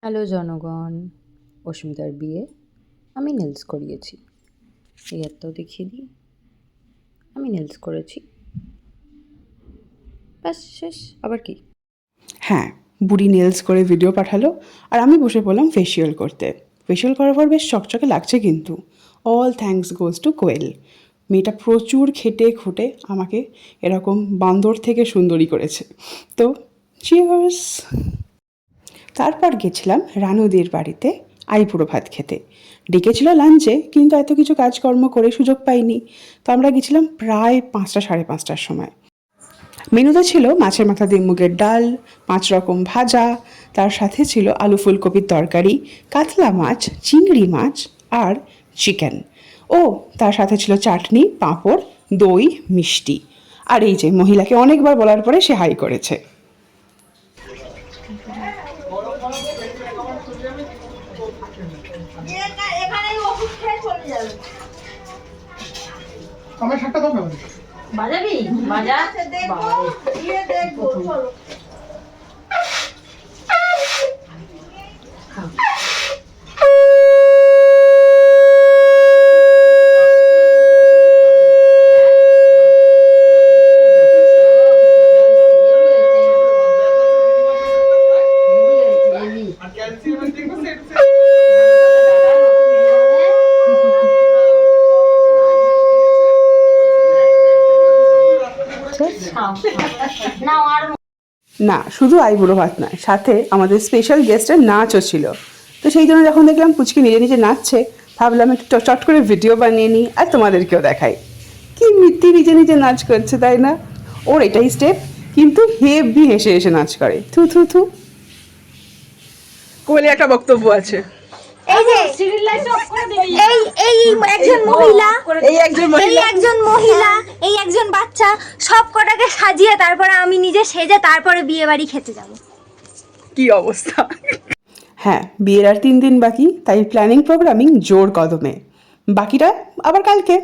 Hello জনগণ, অস্মিতার বিয়ে আমি নেলস করিয়েছি। এই হাতটাও দেখিয়ে দিই, আমি নেলস করেছি। ব্যাস শেষ, আবার কি। হ্যাঁ, বুড়ি নেলস করে ভিডিও পাঠালো আর আমি বসে পড়লাম ফেসিয়াল করতে। ফেসিয়াল করার পর বেশ চকচকে লাগছে, কিন্তু অল থ্যাঙ্কস গোজ টু কোয়েল। মেয়েটা প্রচুর খেটে খুঁটে আমাকে এরকম বান্দর থেকে সুন্দরী করেছে। তো চিয়ার্স। তারপর গেছিলাম রানুদির বাড়িতে আইবুড়ো ভাত খেতে। ডেকেছিল লাঞ্চে, কিন্তু এত কিছু কাজকর্ম করে সুযোগ পাইনি। তো আমরা গেছিলাম প্রায় 5টা সাড়ে 5টার সময়। মেনুতে ছিল মাছের মাথা দিয়ে মুগের ডাল, 5 রকম ভাজা, তার সাথে ছিল আলু ফুলকপির তরকারি, কাতলা মাছ, চিংড়ি মাছ আর চিকেন। ও তার সাথে ছিল চাটনি, পাঁপড়, দই, মিষ্টি। আর এই যে মহিলাকে অনেকবার বলার পরে সে হাই করেছে। আমার শাকটা দাও না বাজাবি বাজা দেখবো গিয়ে দেখবো চলো না, শুধু আইবুড়ো ভাত নয়, সাথে আমাদের স্পেশাল গেস্টের নাচও ছিল। তো সেই জন্য যখন দেখলাম পুচকি নিজে নিজে নাচছে, ভাবলাম একটু চট করে ভিডিও বানিয়ে নিই আর তোমাদেরকেও দেখাই। কি মিত্তি নিজে নিজে নাচ করছে, তাই না? ওর এটাই স্টেপ, কিন্তু হেভি হেসে হেসে নাচ করে। থু থু থু। কোলে একটা বক্তব্য আছে। এই যে সিরিয়াল লাইট অফ করে দিবি। এই একজন মহিলা, এই একজন বাচ্চা সব কটাকে সাজিয়ে তারপরে আমি নিজে সেজে তারপরে বিয়ে বাড়ি খেতে যাব। কি অবস্থা! হ্যাঁ, বিয়ের আর 3 দিন বাকি, তাই প্ল্যানিং প্রোগ্রামিং জোর কদমে। বাকিটা আবার কালকে।